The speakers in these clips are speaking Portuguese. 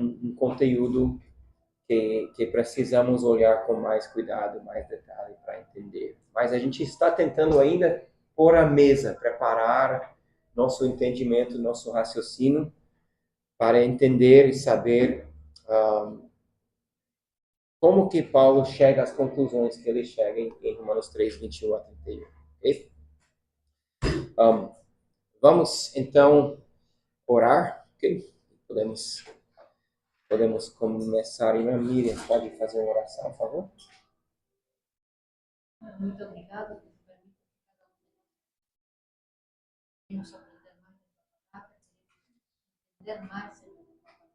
um conteúdo que precisamos olhar com mais cuidado, mais detalhe para entender. Mas a gente está tentando ainda pôr à mesa, preparar nosso entendimento, nosso raciocínio para entender e saber como que Paulo chega às conclusões que ele chega em Romanos 3, 21 a 31. Okay? Vamos, então, orar. Okay? Podemos começar. Irmã Miriam, pode fazer uma oração, por favor? Muito obrigada por nos aprender mais da tua palavra, entender mais sobre a tua palavra.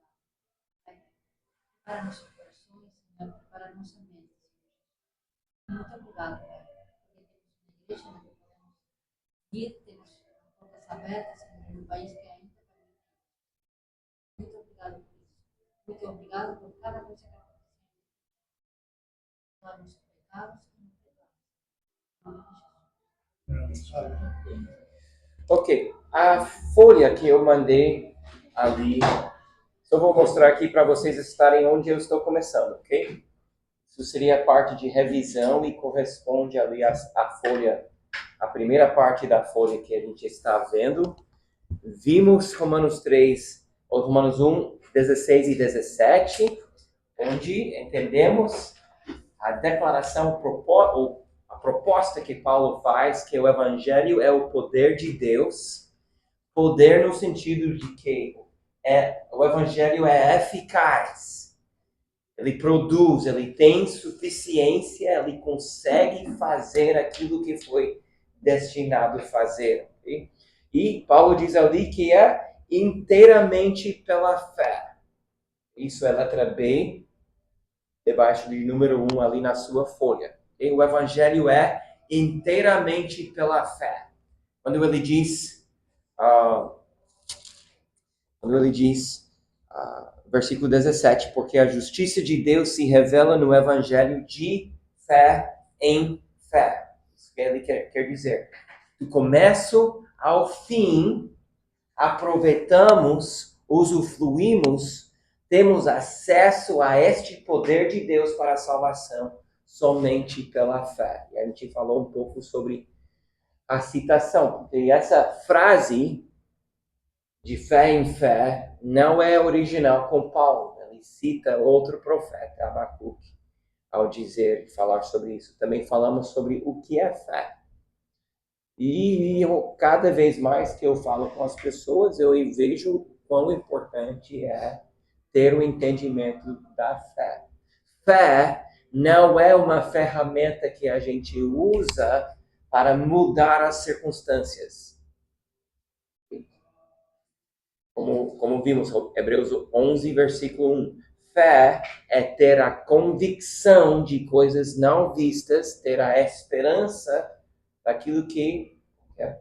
Para nossos corações, Senhor, para a nossa mente, Senhor. Muito obrigada, Pai, porque temos uma igreja onde podemos ir, temos portas abertas, Senhor, no país que ainda permite. Muito obrigada por isso. Muito obrigada por cada coisa que aconteceu. Por nossos pecados e nos perdoar. Ok, a folha que eu mandei ali, só vou mostrar aqui para vocês estarem onde eu estou começando, ok? Isso seria a parte de revisão e corresponde ali à folha, a primeira parte da folha que a gente está vendo. Vimos Romanos 3, ou Romanos 1, 16 e 17, onde entendemos a declaração, a proposta que Paulo faz, que o Evangelho é o poder de Deus, poder no sentido de que o Evangelho é eficaz, ele produz, ele tem suficiência, ele consegue fazer aquilo que foi destinado a fazer. Okay? E Paulo diz ali que é inteiramente pela fé. Isso é letra B, debaixo de número 1 ali na sua folha. E o Evangelho é inteiramente pela fé. Quando ele diz, versículo 17, porque a justiça de Deus se revela no Evangelho de fé em fé. Isso que ele quer dizer. Do começo ao fim, aproveitamos, usufruímos, temos acesso a este poder de Deus para a salvação somente pela fé. E a gente falou um pouco sobre a citação, porque essa frase de fé em fé não é original com Paulo. Ele cita outro profeta, Abacuque, ao falar sobre isso. Também falamos sobre o que é fé. E cada vez mais que eu falo com as pessoas, eu vejo quão importante é ter o entendimento da fé. Fé não é uma ferramenta que a gente usa para mudar as circunstâncias. Como vimos, Hebreus 11, versículo 1. Fé é ter a convicção de coisas não vistas, ter a esperança daquilo que é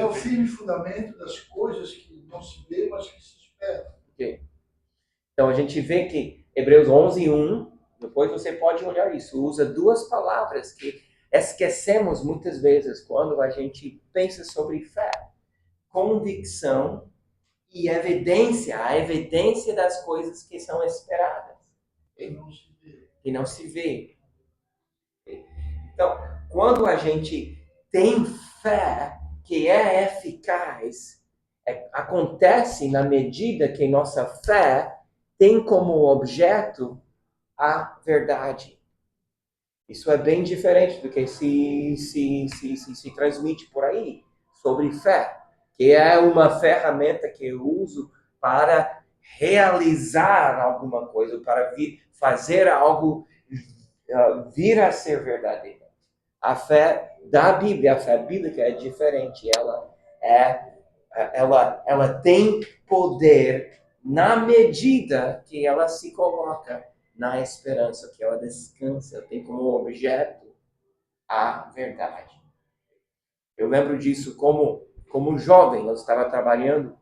o firme fundamento das coisas que não se vê, mas que se espera. Okay. Então a gente vê que Hebreus 11, 1, depois você pode olhar isso, usa duas palavras que esquecemos muitas vezes quando a gente pensa sobre fé. Convicção e evidência, a evidência das coisas que são esperadas. Que não se vê. Então, quando a gente tem fé que é eficaz, acontece na medida que nossa fé tem como objeto a verdade. Isso é bem diferente do que se transmite por aí sobre fé, que é uma ferramenta que eu uso para realizar alguma coisa, para fazer algo vir a ser verdadeiro. A fé da Bíblia, a fé bíblica é diferente. Ela tem poder na medida que ela se coloca na esperança, que ela descansa, tem como objeto a verdade. Eu lembro disso como jovem, eu estava trabalhando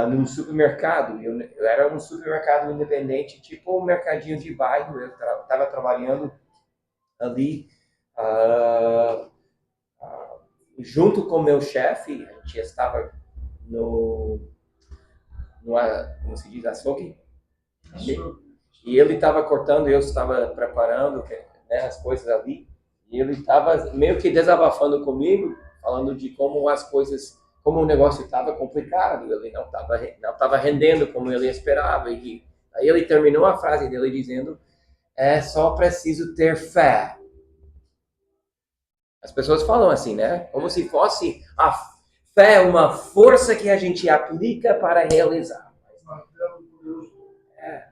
num supermercado, eu era um supermercado independente, tipo um mercadinho de bairro, eu estava trabalhando ali junto com meu chefe, a gente estava como se diz, açougue. E ele estava cortando, eu estava preparando, né, as coisas ali. E ele estava meio que desabafando comigo, falando de como as coisas, como o negócio estava complicado, ele não estava rendendo como ele esperava. E aí ele terminou a frase dele dizendo: é só preciso ter fé. As pessoas falam assim, né? Como se fosse a fé uma força que a gente aplica para realizar.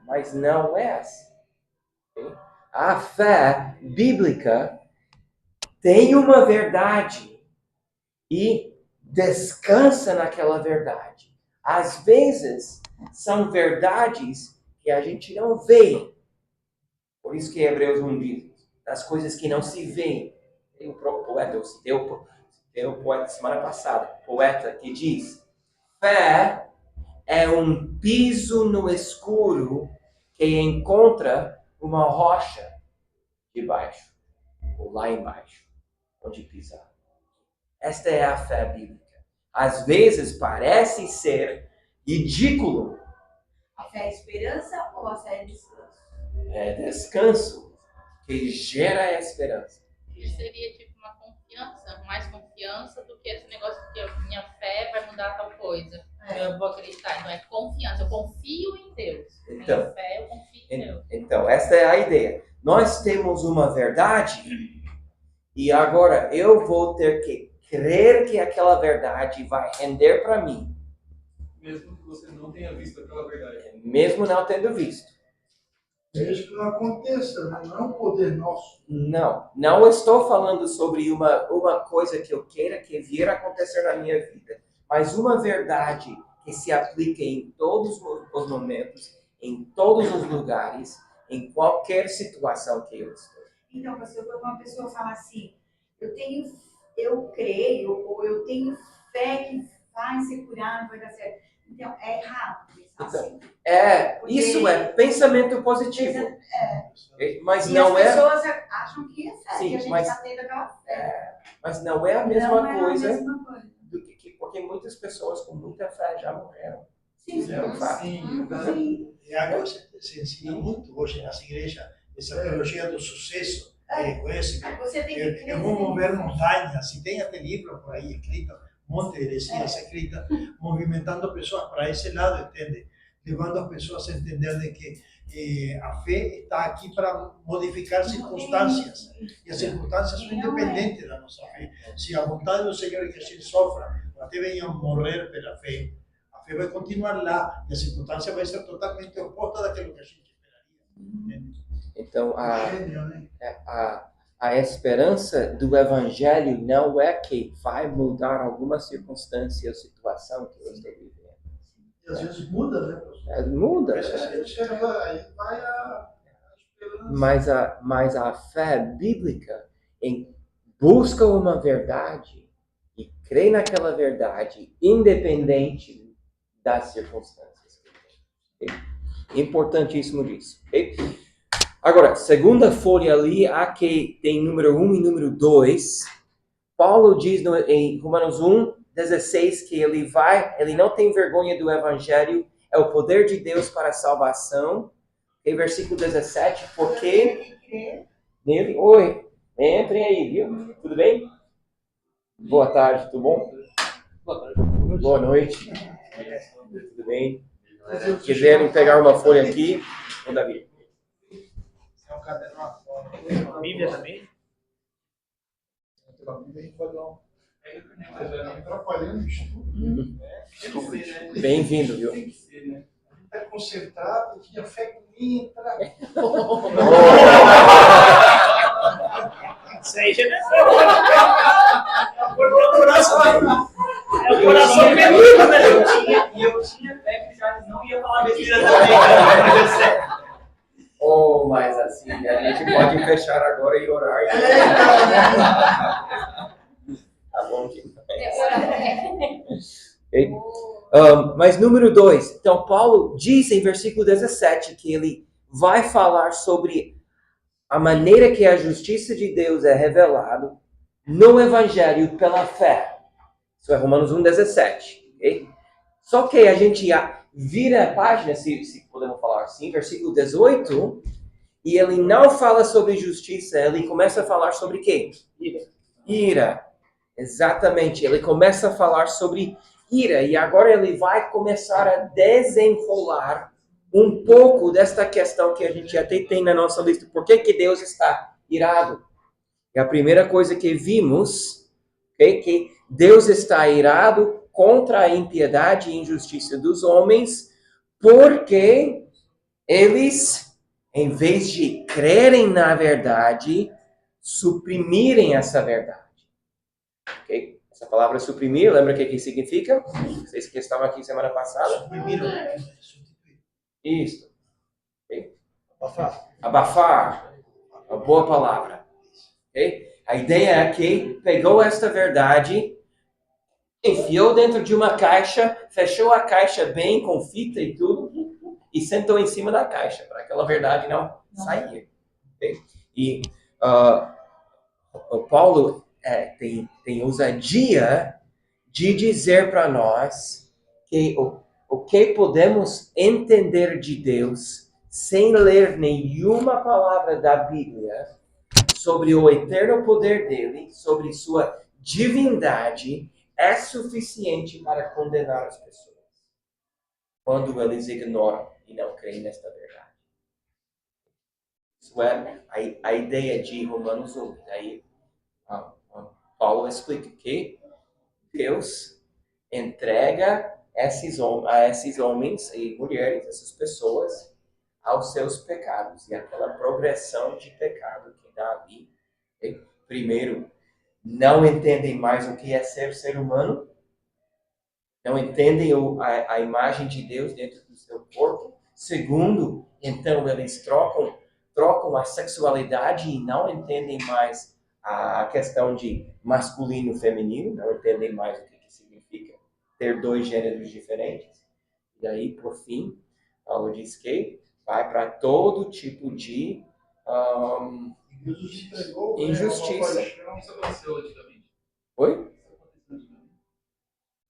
Mas não é assim. A fé bíblica tem uma verdade e descansa naquela verdade. Às vezes, são verdades que a gente não vê. Por isso que Hebreus 1 diz, das coisas que não se veem. Tem o próprio poeta, eu citei o poeta semana passada, poeta que diz: fé é um piso no escuro que encontra uma rocha debaixo, ou lá embaixo, onde pisar. Esta é a fé bíblica. Às vezes parece ser ridículo. A fé é esperança ou a fé é descanso? É descanso que gera esperança. Isso seria tipo uma confiança, mais confiança do que esse negócio que a minha fé vai mudar tal coisa. Eu vou acreditar. Então é confiança. Eu confio em Deus. Então, minha fé, eu confio em Deus. Então, essa é a ideia. Nós temos uma verdade e agora eu vou ter que crer que aquela verdade vai render para mim. Mesmo que você não tenha visto aquela verdade. Mesmo não tendo visto. Desde que não aconteça, não é um poder nosso. Não estou falando sobre uma coisa que eu queira que vir a acontecer na minha vida, mas uma verdade que se aplica em todos os momentos, em todos os lugares, em qualquer situação que eu estou. Então, pastor, quando uma pessoa fala assim, eu creio, ou eu tenho fé que vai ser curado, vai dar certo. Então, é errado pensar assim. Isso é pensamento positivo. Mas E não as é. pessoas acham que é fé, Sim, que a gente mas- está tendo aquela fé. Mas não é a mesma Não é coisa. a mesma coisa. Porque muitas pessoas com muita fé já morreram. Sim, Isso é um fato. sim. É algo que se ensina muito hoje nas igrejas, essa teologia do sucesso. Conhece? Você tem que crer. Eu vou mover montanhas, e tem até livro por aí escrito, um monte de heresias escritas, movimentando pessoas para esse lado, entende? Levando as pessoas a entender de que a fé está aqui para modificar circunstâncias, e as circunstâncias são independentes da nossa fé. Se a vontade do Senhor é que a gente sofra, ou até venha a morrer pela fé, a fé vai continuar lá, e a circunstância vai ser totalmente oposta daquilo que a gente esperaria. Entende? Então, Gênio, né? a esperança do Evangelho não é que vai mudar alguma circunstância ou situação que eu estou vivendo. E às vezes muda, né, pastor? Muda. Aí vai a esperança. Mas a fé bíblica busca uma verdade e crê naquela verdade, independente das circunstâncias. Okay? Importantíssimo isso. Okay? Agora, segunda folha ali, aqui tem número 1 e número 2. Paulo diz em Romanos 1:16 que ele não tem vergonha do evangelho, é o poder de Deus para a salvação. Em versículo 17, porque nele, oi, entrem aí, viu? Tudo bem? Boa tarde, tudo bom? Boa noite. Tudo bem? Quiserem pegar uma folha aqui, ô Davi. É um caderno lá fora. A Bíblia também? A Bíblia pode dar um. Atrapalhando o estudo. Bem-vindo, viu? Tem que ser, né? A gente está concentrado, tinha fé que nem entrar. Isso aí já não é o coração feminino, né? E eu tinha fé que já não ia falar besteira também, cara. Mas assim, a gente pode fechar agora e orar. Tá bom, gente. Mas número 2. Então, Paulo diz em versículo 17 que ele vai falar sobre a maneira que a justiça de Deus é revelada no Evangelho pela fé. Isso é Romanos 1:17. Okay? Só que a gente vira a página, se podemos falar assim, versículo 18, e ele não fala sobre justiça, ele começa a falar sobre quê? Ira. Exatamente, ele começa a falar sobre ira, e agora ele vai começar a desenrolar um pouco desta questão que a gente até tem na nossa lista. Por que Deus está irado? E a primeira coisa que vimos é que Deus está irado contra a impiedade e injustiça dos homens, porque eles, em vez de crerem na verdade, suprimirem essa verdade. Okay? Essa palavra suprimir, lembra o que significa? Vocês que estavam aqui semana passada? Suprimir, substituir. Isso. Okay? Abafar. Abafar. Uma boa palavra. Okay? A ideia é que pegou esta verdade, enfiou dentro de uma caixa, fechou a caixa bem com fita e tudo, e sentou em cima da caixa, para aquela verdade não sair. Okay? E o Paulo tem ousadia de dizer para nós que o que podemos entender de Deus sem ler nenhuma palavra da Bíblia sobre o eterno poder dele, sobre sua divindade, é suficiente para condenar as pessoas quando eles ignoram e não creem nesta verdade. Isso é a ideia de Romanos 1. Daí Paulo explica que Deus entrega a esses homens e mulheres, essas pessoas, aos seus pecados. E aquela progressão de pecado que dá ali. Okay? Primeiro, não entendem mais o que é ser humano. Não entendem a imagem de Deus dentro do seu corpo. Segundo, então eles trocam a sexualidade e não entendem mais a questão de masculino e feminino. Não entendem mais o que significa ter dois gêneros diferentes. E aí, por fim, Paulo diz que vai para todo tipo de injustiça. Isso aconteceu antigamente. Oi?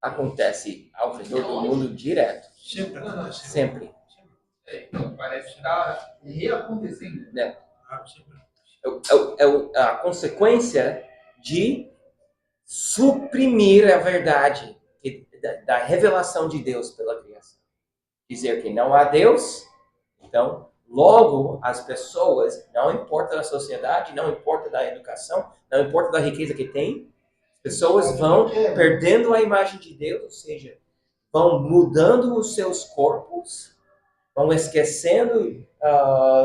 Acontece ao redor do mundo direto. Sempre aconteceu. Sempre. Então, parece que está reacontecendo. Né? Sempre. É a consequência de suprimir a verdade da revelação de Deus pela criação. Dizer que não há Deus, então, logo as pessoas, não importa da sociedade, não importa da educação, não importa da riqueza que tem, pessoas vão perdendo a imagem de Deus, ou seja, vão mudando os seus corpos, vão esquecendo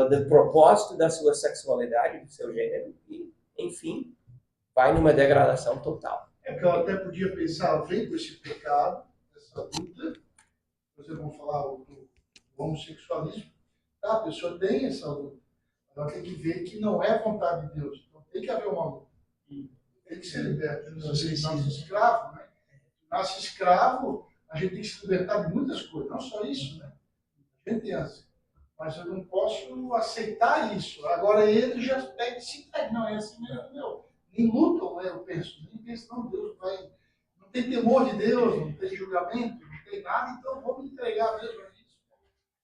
do propósito da sua sexualidade, do seu gênero, e, enfim, vai numa degradação total. É que eu até podia pensar, vem com esse pecado, essa luta, vocês vão falar do homossexualismo, tá? A pessoa tem essa luta, ela tem que ver que não é vontade de Deus, então tem que haver uma luta. Tem que ser liberto. Você nasce escravo, né? Nasce escravo, a gente tem que se libertar de muitas coisas, não só isso, né? A gente tem assim. Mas eu não posso aceitar isso. Agora ele já pega e se entrega. Não, é assim mesmo, meu. Nem lutam, né? Eu penso. Nem penso, não, Deus vai. Não tem temor de Deus, não tem julgamento, não tem nada, então vou me entregar mesmo a isso.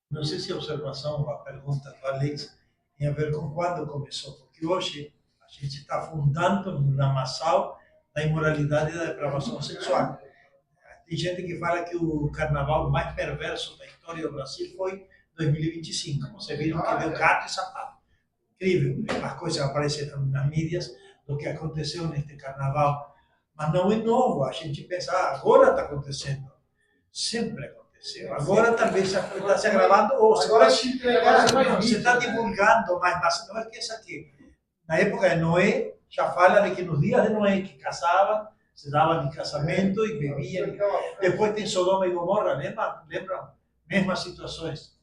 Não sei se a observação, a pergunta do Alex tem a ver com quando começou, porque hoje a gente está afundando no lamaçal da imoralidade e da depravação sexual. Tem gente que fala que o carnaval mais perverso da história do Brasil foi 2025. Vocês viram que deu gato e sapato. Incrível, as coisas aparecem nas mídias do que aconteceu neste carnaval. Mas não é novo, a gente pensa, agora está acontecendo. Sempre aconteceu. Agora talvez está se agravando ou Agora se entregar, você está divulgando, mas não esqueça que na época de Noé, já fala de que nos dias de Noé que casava, se dava de casamento e bebia. Depois tem Sodoma e Gomorra, lembram? Mesmas situações.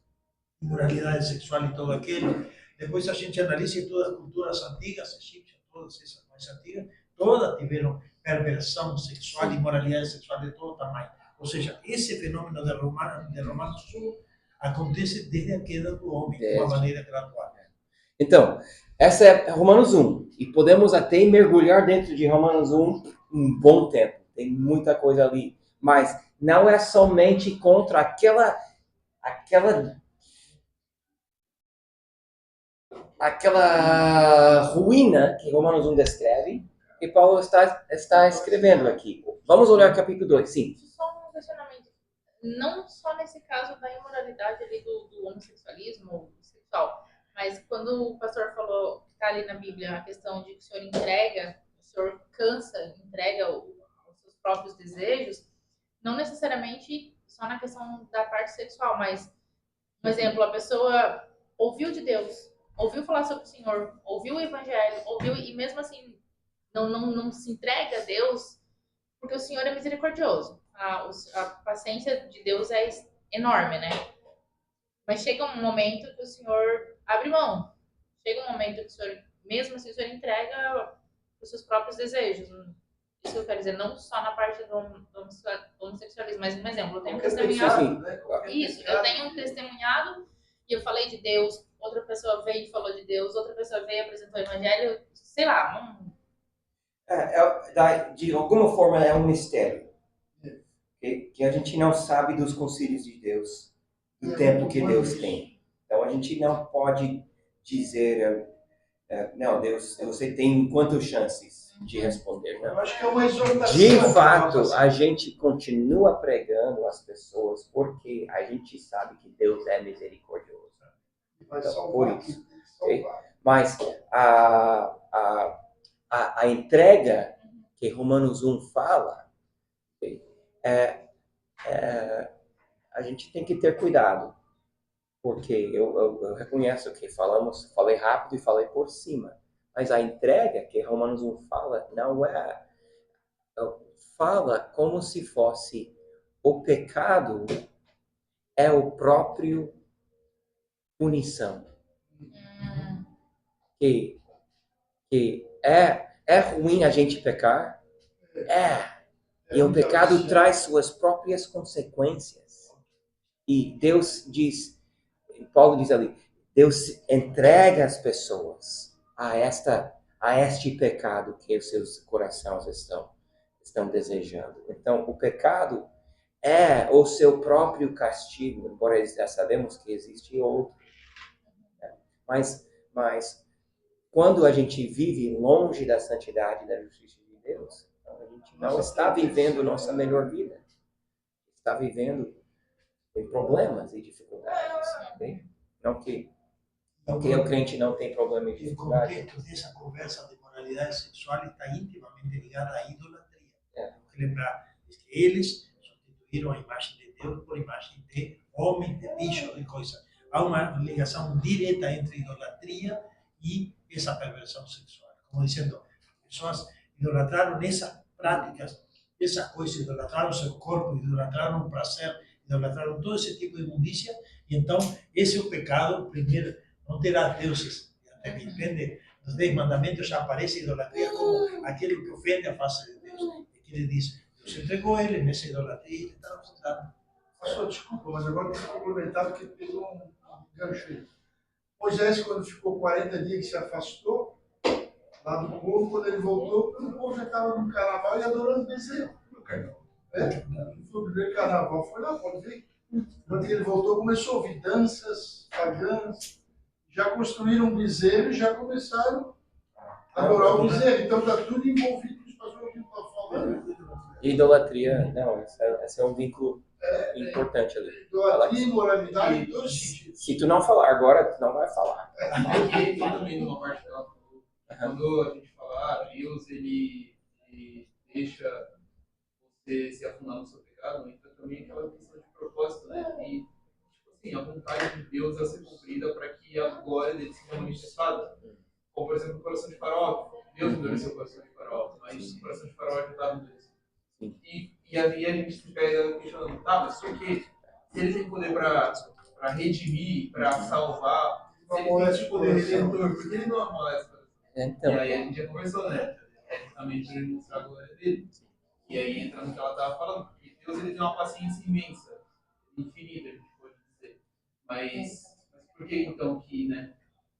Imoralidade sexual e tudo aquilo. Depois a gente analisa todas as culturas antigas, egípcias, todas essas mais antigas, todas tiveram perversão sexual e imoralidade sexual de todo tamanho. Ou seja, esse fenômeno de Romanos 1 acontece desde a queda do homem, de uma maneira gradual. Então, essa é Romanos 1. E podemos até mergulhar dentro de Romanos 1 um bom tempo. Tem muita coisa ali. Mas não é somente contra aquela aquela ruína que Romanos 1 descreve, que Paulo está escrevendo aqui. Vamos olhar capítulo 2, sim. Só um questionamento. Não só nesse caso da imoralidade ali do homossexualismo sexual, mas quando o pastor falou que está ali na Bíblia a questão de que o senhor entrega, o senhor cansa, entrega os seus próprios desejos, não necessariamente só na questão da parte sexual, mas, um exemplo, a pessoa ouviu de Deus, ouviu falar sobre o Senhor, ouviu o Evangelho, ouviu e mesmo assim não se entrega a Deus, porque o Senhor é misericordioso. A paciência de Deus é enorme, né? Mas chega um momento que o Senhor abre mão. Chega um momento que o Senhor, mesmo assim, o Senhor entrega os seus próprios desejos. Isso eu quero dizer, não só na parte do homossexualismo, mas um exemplo, eu tenho um testemunhado. Isso, eu tenho um testemunhado e eu falei de Deus, outra pessoa veio e falou de Deus, outra pessoa veio e apresentou o Evangelho, sei lá, De alguma forma é um mistério. Que a gente não sabe dos concílios de Deus, do tempo que Deus tem. Então a gente não pode dizer, não, Deus, você tem quantas chances de responder? Não. Eu acho que é uma exortação. De fato, a gente continua pregando às pessoas porque a gente sabe que Deus é misericordioso. Então, por isso. Okay? Mas a entrega que Romanos 1 fala, a gente tem que ter cuidado, porque eu reconheço que falei rápido e falei por cima, mas a entrega que Romanos 1 fala não fala como se fosse o pecado é o próprio punição, que é ruim a gente pecar, e o pecado traz suas próprias consequências. E Deus diz, Paulo diz ali, Deus entrega as pessoas a este pecado que os seus corações estão desejando. Então, o pecado é o seu próprio castigo, embora já sabemos que existe outro. Mas quando a gente vive longe da santidade e da justiça de Deus, a gente não está vivendo nossa melhor vida. Está vivendo em problemas e dificuldades. Okay? Não que o crente não tem problema e dificuldade. O contexto dessa conversa de moralidade sexual está intimamente ligado à idolatria. Temos que lembrar que eles substituíram a imagem de Deus por imagem de homem, de bicho, de coisa. Há uma ligação direta entre idolatria e essa perversão sexual. Como dizendo, pessoas idolatraram essas práticas, essa coisa, idolatraram seu corpo, idolatraram o prazer, idolatraram todo esse tipo de imundícia, e então esse é o pecado. Primeiro, não terá deuses, depende dos 10 mandamentos, já aparece a idolatria como aquele que ofende a face de Deus. E que ele diz, Deus entregou ele nessa idolatria e ele está afastado. Pastor, desculpa, mas agora tem que complementar porque pegou um gancho aí. Moisés, quando ficou 40 dias que se afastou lá do povo, quando ele voltou, o povo já estava no carnaval e adorando bezerro. Ele foi primeiro carnaval, foi lá, pode ver. Quando ele voltou, começou a ouvir danças pagãs, já construíram um bezerro e já começaram a adorar o bezerro. Então está tudo envolvido com os pastores que estão falando. Idolatria, não, esse é um vínculo importante ali. Idolatria, imoralidade, todos os sentidos. Se tu não falar agora, tu não vai falar. Aqui também numa parte que ela falou, quando a gente fala, Deus ele deixa você se afundar no seu pecado, então também aquela questão de propósito, né? E, tipo assim, a vontade de Deus a ser cumprida para que a glória dele seja manifestada. Como, por exemplo, o coração de Faraó. Deus endureceu o coração de Faraó, mas o coração de Faraó já estava endurecido. E aí a gente se pega questionando, tá, mas por que? Se eles têm poder para redimir, para salvar, se eles têm poder redentor, por que ele não amolesta? Então, E aí a gente já conversou, né? É justamente para ele mostrar a glória dele. E aí entra no que ela estava falando, porque Deus ele tem uma paciência imensa, infinita, a gente pode dizer. Mas por que então que, né,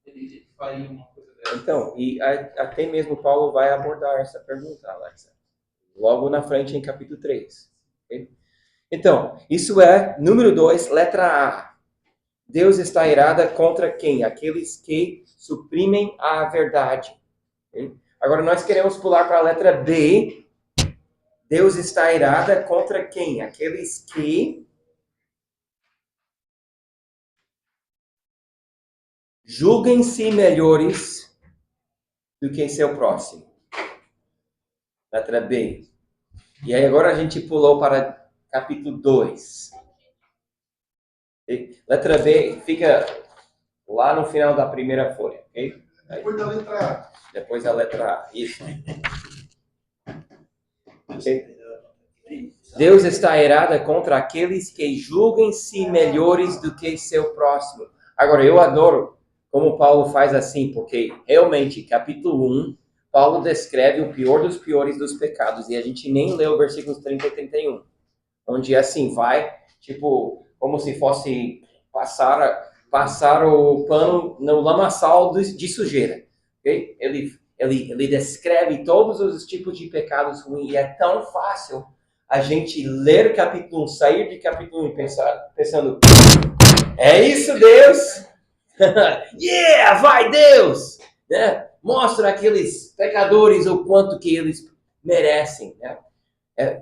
ele faria uma coisa dessa? Então, e até mesmo Paulo vai abordar essa pergunta, Alexa, logo na frente em capítulo 3. Okay? Então, isso é, número 2, letra A. Deus está irada contra quem? Aqueles que suprimem a verdade. Okay? Agora nós queremos pular para a letra B. Deus está irada contra quem? Aqueles que julguem-se melhores do que seu próximo. Letra B. E aí agora a gente pulou para capítulo 2. Letra B fica lá no final da primeira folha, ok? Depois da letra A. Depois da letra A. Isso. Okay? Deus está irada contra aqueles que julguem-se melhores do que seu próximo. Agora, eu adoro como Paulo faz assim, porque realmente, capítulo 1, Paulo descreve o pior dos piores dos pecados, e a gente nem leu versículos 30 e 31, onde assim vai, tipo, como se fosse passar o pano no lamaçal de sujeira. Okay? Ele descreve todos os tipos de pecados ruins, e é tão fácil a gente ler capítulo 1, sair de capítulo 1 e pensando, é isso, Deus? Yeah, vai, Deus! Né? Mostra aqueles pecadores o quanto que eles merecem. Né?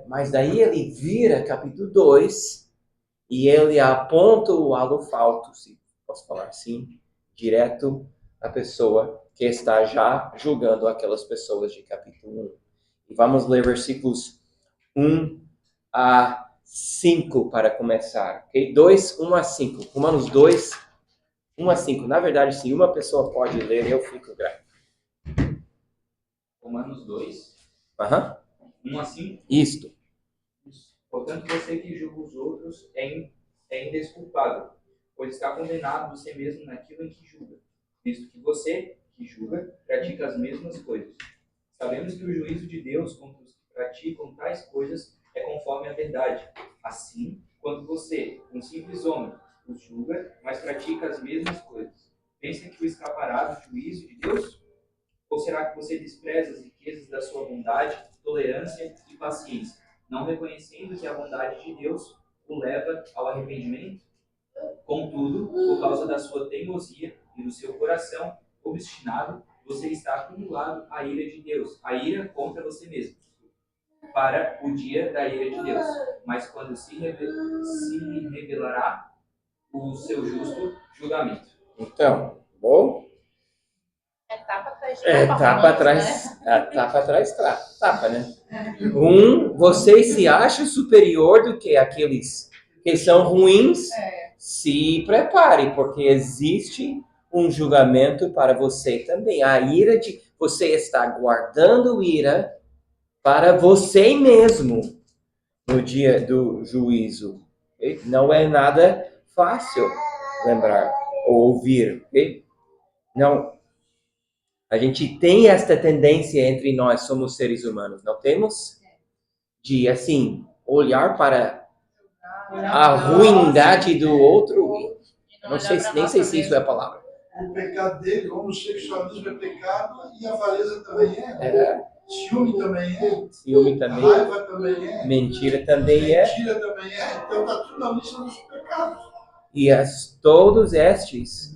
Mas daí ele vira capítulo 2 e ele aponta o holofote, se posso falar assim, direto à pessoa que está já julgando aquelas pessoas de capítulo 1. E vamos ler versículos 1 a 5 para começar. Okay? 2, 1 a 5. Romanos 2, 1 a 5. Na verdade, se uma pessoa pode ler, eu fico grato. Romanos 2, Aham. 1 a 5. Isto. Portanto, você que julga os outros é indesculpável, pois está condenado você mesmo naquilo em que julga, visto que você, que julga, pratica as mesmas coisas. Sabemos que o juízo de Deus contra os que praticam tais coisas é conforme a verdade. Assim, quando você, um simples homem, os julga, mas pratica as mesmas coisas, pensa que o escapará do juízo de Deus? Ou será que você despreza as riquezas da sua bondade, tolerância e paciência, não reconhecendo que a bondade de Deus o leva ao arrependimento? Contudo, por causa da sua teimosia e do seu coração obstinado, você está acumulado à ira de Deus, a ira contra você mesmo, para o dia da ira de Deus. Mas quando se revelará o seu justo julgamento. Então, bom? Etapa atrás de Etapa atrás, né? etapa atrás, tapa, né? Você se acha superior do que aqueles que são ruins? Se prepare, porque existe um julgamento para você também. A ira de você está guardando ira para você mesmo no dia do juízo. Okay? Não é nada fácil lembrar ou ouvir. Okay? Não. A gente tem esta tendência entre nós, somos seres humanos, não temos? De, assim, olhar para a ruindade do outro. Não sei, nem sei se isso é a palavra. O pecado dele, o homossexualismo é pecado e a avareza também é. Ciúme também é. Ciúme também. Raiva também é. Mentira também é. Mentira também é. Então está tudo na lista dos pecados. E todos estes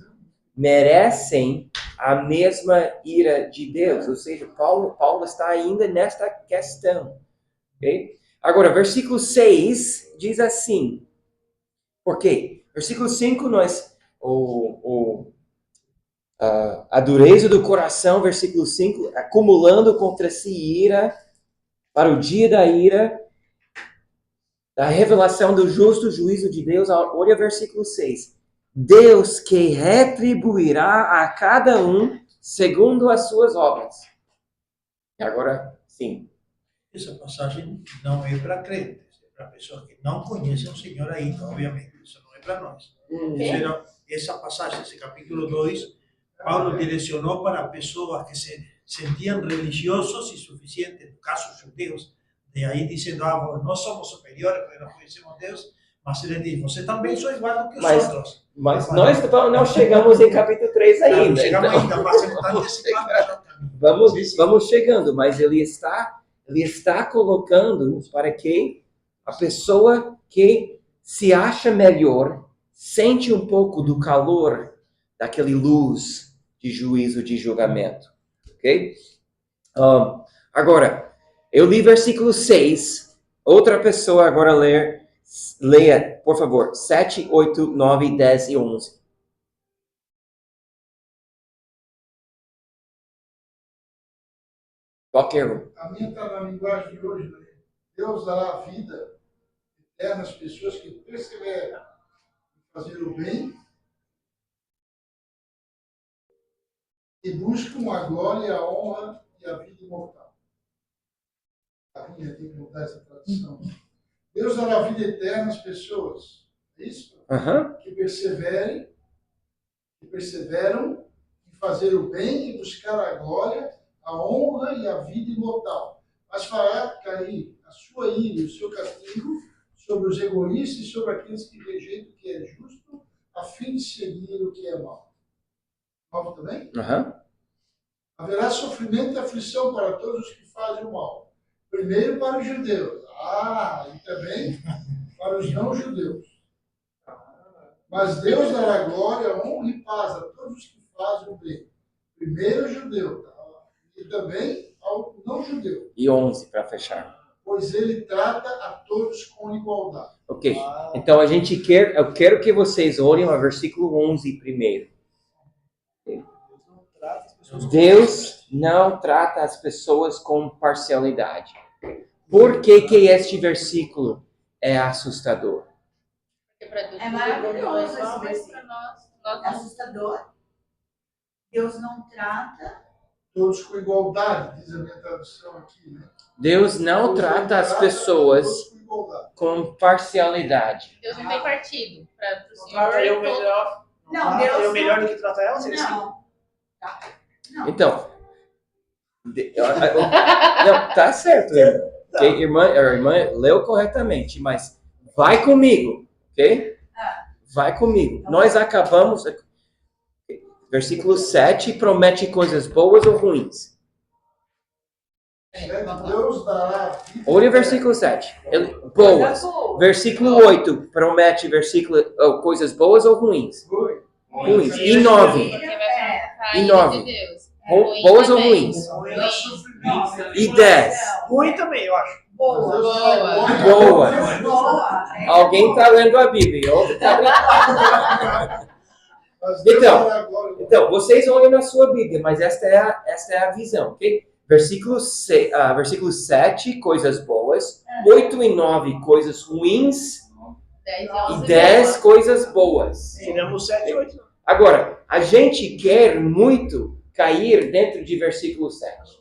merecem a mesma ira de Deus. Ou seja, Paulo está ainda nesta questão. Okay? Agora, versículo 6 diz assim. Por quê? Versículo 5, a dureza do coração, versículo 5, acumulando contra si ira para o dia da ira, da revelação do justo juízo de Deus. Olha versículo 6. Deus que retribuirá a cada um segundo as suas obras. E agora, sim. Essa passagem não é para crentes, é para pessoas que não conhecem o Senhor ainda, obviamente. Isso não é para nós. Essa passagem, esse capítulo 2, Paulo direcionou para pessoas que se sentiam religiosos e suficientes, no caso judeus, de aí dizendo, nós somos superiores porque nós conhecemos Deus, mas ele diz, você também sou igual que os outros. Mas nós não chegamos em capítulo 3 ainda. Chegamos então, ainda, mas está antecipando. Vamos chegando, mas ele está colocando para que a pessoa que se acha melhor sente um pouco do calor daquele luz de juízo, de julgamento. Ok? Agora, eu li versículo 6. Outra pessoa agora leia, por favor, 7, 8, 9, 10 e 11. Qualquer um. A minha está na linguagem de hoje, né? Deus dará vida eterna às pessoas que perseveram em fazer o bem e buscam a glória, a honra e a vida imortal. A minha tem que mudar essa tradução. Deus dará vida eterna às pessoas, é isso? Que perseveram em fazer o bem e buscar a glória, a honra e a vida imortal. Mas fará cair a sua ira e o seu castigo sobre os egoístas e sobre aqueles que rejeitam o que é justo, a fim de seguir o que é mal. Mal também? Haverá sofrimento e aflição para todos os que fazem o mal. Primeiro para os judeus. E também para os não-judeus. Mas Deus dará glória, honra e paz a todos os que fazem o bem. Primeiro ao judeu, e também ao não-judeu. E 11 para fechar. Pois ele trata a todos com igualdade. Ok. Então eu quero que vocês olhem o versículo 11 primeiro. Deus não trata as pessoas com parcialidade. Por que este versículo é assustador? É maravilhoso esse versículo. É assustador. Deus não trata Todos com igualdade, diz a minha tradução aqui, né? Deus não trata as pessoas todos com igualdade. com parcialidade. Deus não tem partido para o senhor. Trata eu melhor. Não, Trata Deus eu melhor do que trata ela? Seria assim? Não. Não. Então, não, tá certo, irmã. Okay? A irmã leu corretamente, mas vai comigo, ok? Vai comigo. Nós acabamos... Versículo 7 promete coisas boas ou ruins? Deus dará vida. Olha o versículo 7. Boas. Versículo 8 promete coisas boas ou ruins? Ruins. E 9? E 9? De Deus. Boas ou ruins? E 10? Ruim também, eu acho. Boa. Boas. Boa. Alguém está lendo a Bíblia, outro está brincando. Então, vocês olham na sua Bíblia, mas esta é a visão, ok? Versículo 7, coisas boas. 8 e 9, coisas ruins. 10 E 10, coisas boas. Tiramos 7 e 8. Agora, a gente quer muito cair dentro de versículo 7.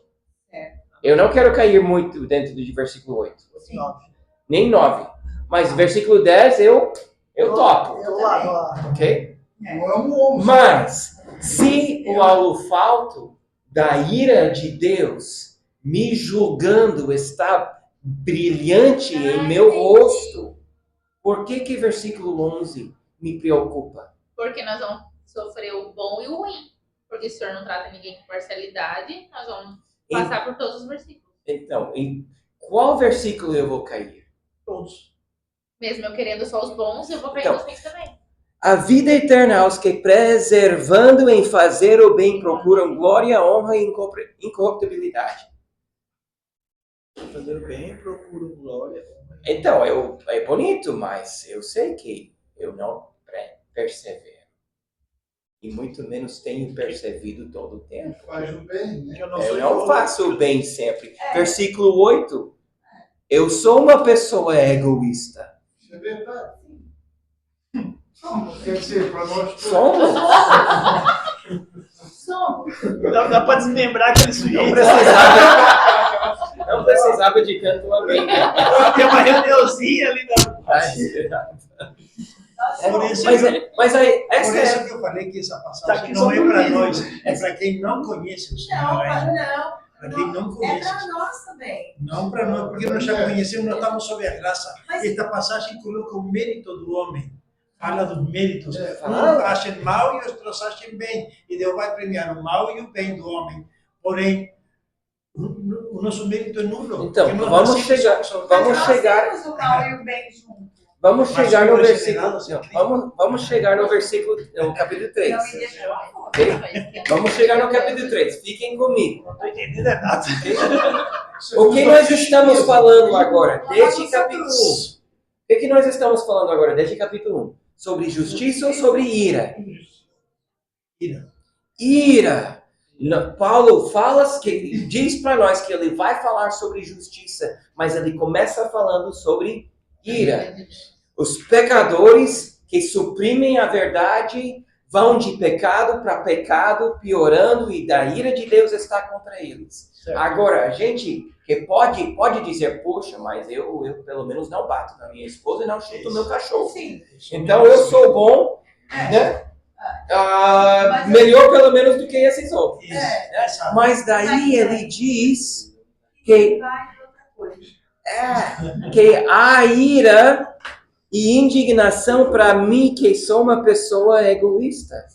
Eu não quero cair muito dentro de versículo 8. 9. Nem 9. Mas versículo 10 eu topo. Eu lá. Ok? Eu amo. Mas, se o holofoto da ira de Deus me julgando está brilhante em meu rosto, por que versículo 11 me preocupa? Porque nós vamos sofrer o bom e o ruim. Porque se o Senhor não trata ninguém com parcialidade, nós vamos passar por todos os versículos. Então, em qual versículo eu vou cair? Todos. Mesmo eu querendo só os bons, eu vou cair nos ruins também. A vida eterna aos que, preservando em fazer o bem, procuram glória, honra e incorruptibilidade. Fazer o bem, procuro glória. Então, é bonito, mas eu sei que eu não persevero. E muito menos tenho percebido todo o tempo. Faz o bem, né? Eu não faço o bem sempre. Versículo 8. Eu sou uma pessoa egoísta. Isso é verdade. Quer dizer, para nós todos. Somos. Dá para desmembrar aquele sujeito. Não precisava de canto amém. Tem uma reuniãozinha ali Mas aí, Por isso que eu falei que essa passagem não é para nós, é para quem não conhece o Senhor. Não. Para quem não É conhece. para nós também. Não para nós, porque nós já conhecemos, nós estamos sob a graça. Esta passagem coloca o mérito do homem. Fala dos méritos. Uns acham mal e outros acham bem. E Deus vai premiar o mal e o bem do homem. Porém, o nosso mérito é nulo. Então, vamos chegar. Nós temos o mal e o bem junto. Vamos Mas chegar no sobre versículo. regenerados, Vamos chegar no versículo, no capítulo 3. Não, e deixa eu falar. Ok? Vamos chegar no capítulo 3. Fiquem comigo. Não estou entendendo nada. O que nós estamos falando agora, desde capítulo 1? O que nós estamos falando agora, desde capítulo 1? Sobre justiça ou sobre ira? Ira. Ira. Paulo diz para nós que ele vai falar sobre justiça, mas ele começa falando sobre ira. Os pecadores que suprimem a verdade vão de pecado para pecado, piorando, e da ira de Deus está contra eles. Certo. Agora, a gente que pode dizer, poxa, mas eu pelo menos não bato na minha esposa e não chuto o meu cachorro. Sim. Então eu sou bom, né? Melhor pelo menos do que esses outros. Isso. Mas daí ele diz que, Vai de outra coisa. que a ira e indignação para mim, que sou uma pessoa egoísta.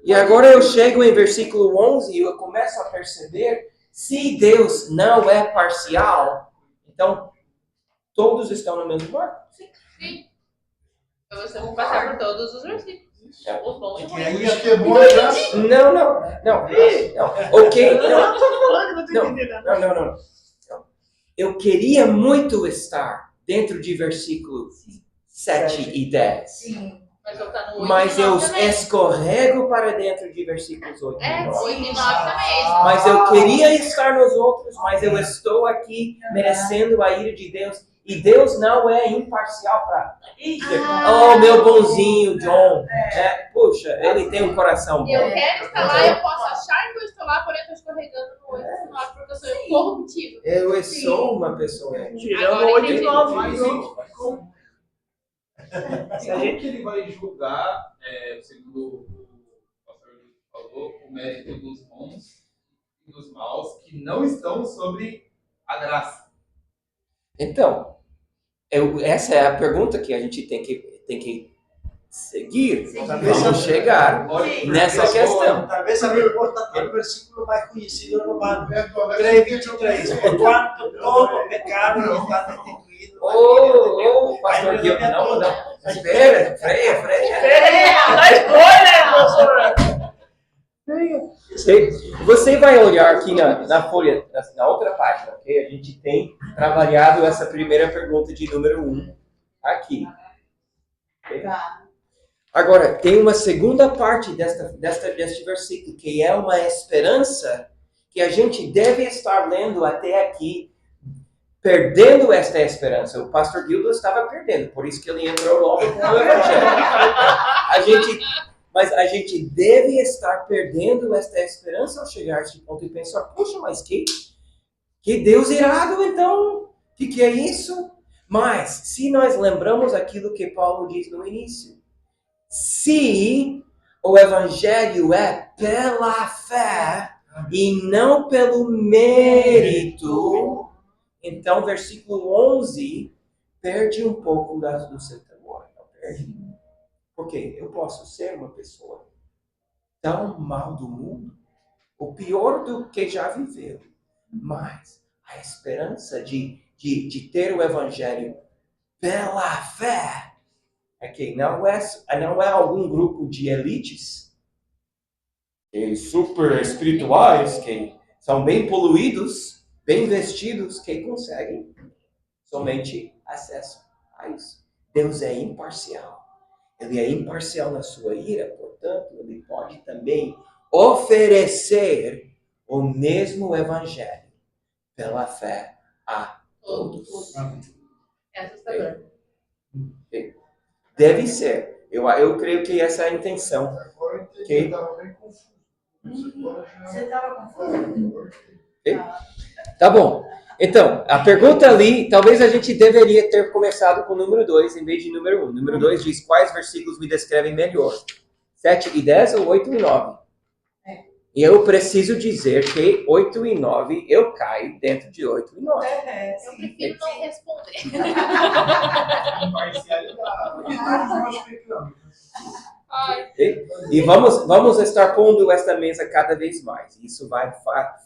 E agora eu chego em versículo 11 e eu começo a perceber, se Deus não é parcial, então todos estão no mesmo barco. Sim. Então você vai passar por todos os versículos. Os bons e os E ruins. aí Isso que é bom a graça. Não. Ok, não tô falando que não estou entendendo nada. não. Eu queria muito estar dentro de versículos 7 e 10. Sim. Mas eu tá no 8 Mas e eu 9 também. escorrego para dentro de versículos 8 e 9. 8 e 9 também. Mas eu queria estar nos outros, mas eu estou aqui merecendo a ira de Deus. E Deus não é imparcial para dizer, oh, meu bonzinho John. Puxa, ele tem um coração bom. Eu quero estar lá, eu posso achar que eu estou lá, porém eu estou escorregando no 8 e 9, porque eu sou corruptível. Eu sou uma pessoa. Tirando 8 e 9. Mas como que ele vai julgar, segundo o pastor falou, o mérito dos bons e dos maus que não estão sobre a graça? Então, essa é a pergunta que a gente tem que seguir. Vamos chegar nessa questão. Talvez a resposta está no versículo mais conhecido romano, 3:23. Porquanto todo pecado está destituído. Pastor Guilherme, não. Espera, freia. Dá spoiler, professor! Você vai olhar aqui na folha, na outra página, ok? A gente tem trabalhado essa primeira pergunta de número 1 aqui. Okay? Agora, tem uma segunda parte deste versículo, que é uma esperança que a gente deve estar lendo até aqui, perdendo esta esperança. O pastor Gildo estava perdendo, por isso que ele entrou logo com o evangelho. Mas a gente deve estar perdendo esta esperança ao chegar a este ponto e pensar, puxa, mas que Deus irado, então? O que é isso? Mas, se nós lembramos aquilo que Paulo diz no início, se o evangelho é pela fé e não pelo mérito, então versículo 11 perde um pouco do seu temor. Não perde. Porque eu posso ser uma pessoa tão mal do mundo, o pior do que já viveu, mas a esperança de ter o evangelho pela fé é que não é algum grupo de elites super espirituais que são bem poluídos, bem vestidos, que conseguem somente acesso a isso. Deus é imparcial. Ele é imparcial na sua ira, portanto, ele pode também oferecer o mesmo evangelho pela fé a todos. É assustador. Deve ser. Eu creio que essa é a intenção. Agora eu entendi, Ok. eu estava bem confuso. Você estava confuso? Okay? Tá bom. Então, a pergunta ali, talvez a gente deveria ter começado com o número 2 em vez de número 1. Número 2 diz quais versículos me descrevem melhor. 7 e 10 ou 8 e 9? E eu preciso dizer que 8 e 9 eu caio dentro de 8 e 9. Eu prefiro não responder. Okay? E vamos estar pondo esta mesa cada vez mais. Isso vai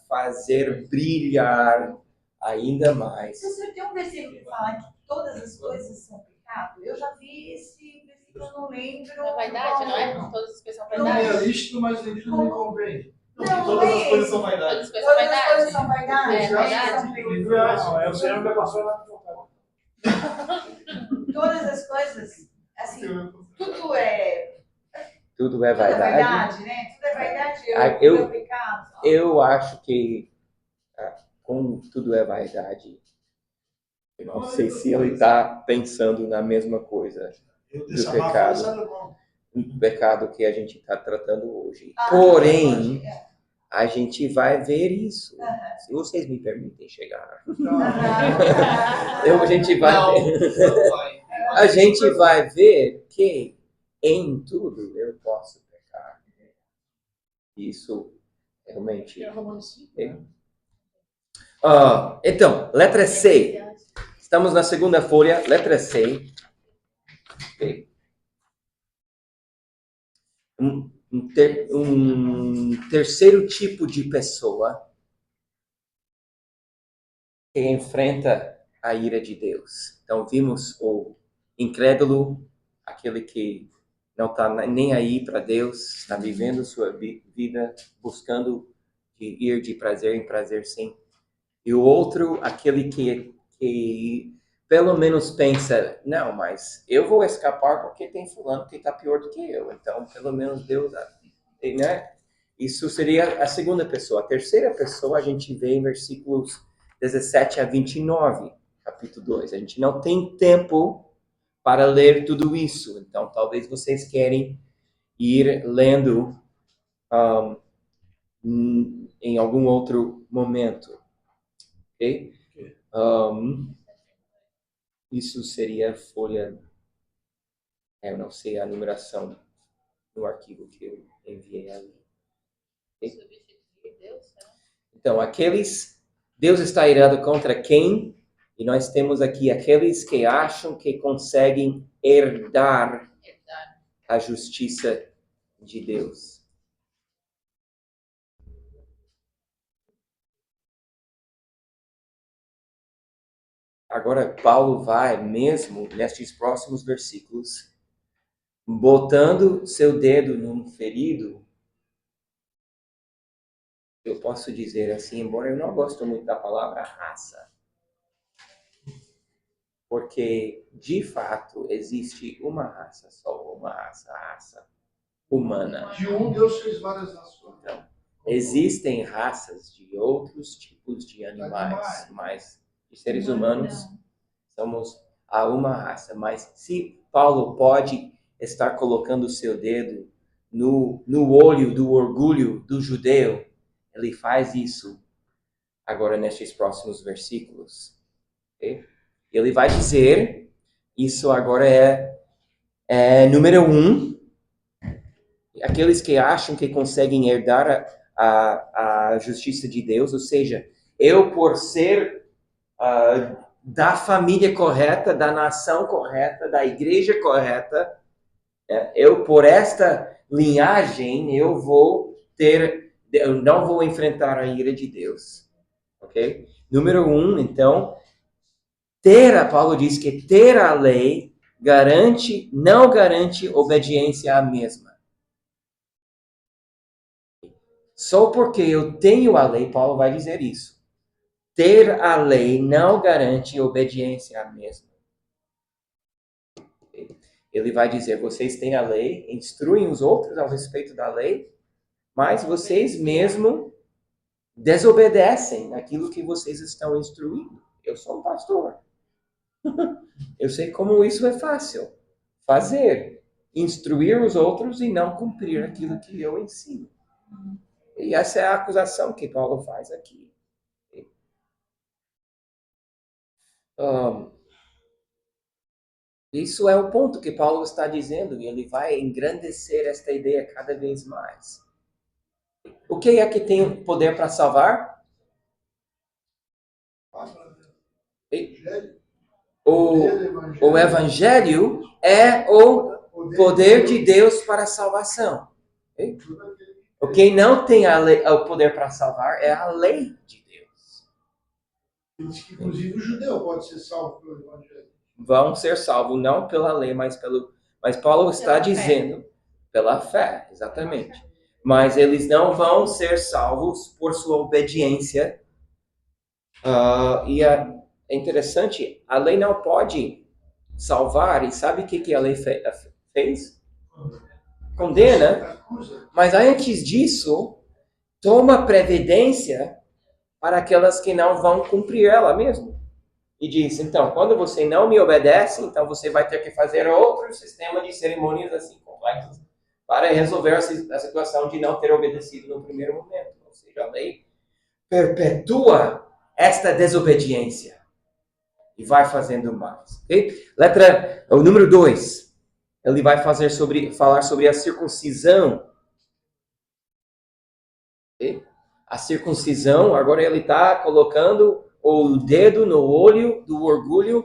fazer brilhar ainda mais. Se o senhor tem um versículo que fala que todas as coisas são pecado? Eu já vi esse versículo, eu não lembro. Na vaidade, não é? Todas as coisas são Não vaidade. é lícito, mas lícito não me convém. Não, Todas é as coisas esse. são vaidade. Todas as coisas são Todas as coisas vaidade. são vaidade. É, vaidade. Não, é o Senhor que passou lá no portal. Todas as coisas, assim, tudo é Tudo é vaidade. vaidade, né? Tudo é vaidade, Ah, tudo é pecado. Eu acho que, como tudo é vaidade, eu não sei se ele está pensando na mesma coisa Eu do desabafo pecado, usando a mão. do pecado que a gente está tratando hoje. Ah, Porém, pode, é. a gente vai ver isso. Aham. Se vocês me permitem chegar. Aham. A gente vai Não, ver. não vai. A gente vai ver que em tudo eu posso pecar. Isso realmente. Então, letra C. Estamos na segunda folha, letra C. Ok. Um terceiro tipo de pessoa que enfrenta a ira de Deus. Então, vimos o incrédulo, aquele que não está nem aí para Deus, está vivendo sua vida, buscando de ir de prazer em prazer, sim. E o outro, aquele que pelo menos pensa, não, mas eu vou escapar porque tem fulano que está pior do que eu. Então, pelo menos Deus, né? Isso seria a segunda pessoa. A terceira pessoa a gente vê em versículos 17 a 29, capítulo 2. A gente não tem tempo para ler tudo isso. Então, talvez vocês querem ir lendo em algum outro momento. Ok? Isso seria folha... eu não sei a numeração no arquivo que eu enviei ali. Okay? Substituir Deus, será? Então, Deus está irado contra quem? E nós temos aqui aqueles que acham que conseguem herdar a justiça de Deus. Agora, Paulo vai mesmo, nestes próximos versículos, botando seu dedo num ferido. Eu posso dizer assim, embora eu não gosto muito da palavra raça. Porque, de fato, existe uma raça só, uma raça, a raça humana. De um Deus fez várias nações. Então, existem raças de outros tipos de animais, mas de seres humanos somos a uma raça. Mas se Paulo pode estar colocando o seu dedo no olho do orgulho do judeu, ele faz isso agora nestes próximos versículos. Okay? Ele vai dizer, isso agora é número 1, aqueles que acham que conseguem herdar a justiça de Deus, ou seja, eu por ser da família correta, da nação correta, da igreja correta, eu por esta linhagem, eu não vou enfrentar a ira de Deus. Ok? Número 1, então, Paulo diz que ter a lei não garante obediência à mesma. Só porque eu tenho a lei, Paulo vai dizer isso. Ter a lei não garante obediência à mesma. Ele vai dizer, vocês têm a lei, instruem os outros a respeito da lei, mas vocês mesmo desobedecem aquilo que vocês estão instruindo. Eu sou um pastor. Eu sei como isso é fácil. Fazer, instruir os outros e não cumprir aquilo que eu ensino. E essa é a acusação que Paulo faz aqui. Isso é o ponto que Paulo está dizendo e ele vai engrandecer esta ideia cada vez mais. O que é que tem poder para salvar? O Evangelho é o poder de Deus para a salvação. O que não tem o poder para salvar é a lei de Deus. Inclusive o judeu pode ser salvo pelo Evangelho. vão ser salvos não pela lei, mas Paulo está Pela fé. dizendo pela fé, exatamente. Mas eles não vão ser salvos por sua obediência. E é interessante, a lei não pode salvar. E sabe o que a lei fez? Condena. Mas antes disso, toma previdência para aquelas que não vão cumprir ela mesmo. E diz, então, quando você não me obedece, então você vai ter que fazer outro sistema de cerimônias assim complexas para resolver a situação de não ter obedecido no primeiro momento. Ou seja, a lei perpetua esta desobediência e vai fazendo mais. Okay? O número 2, ele vai falar sobre a circuncisão. Okay? A circuncisão, agora ele está colocando o dedo no olho do orgulho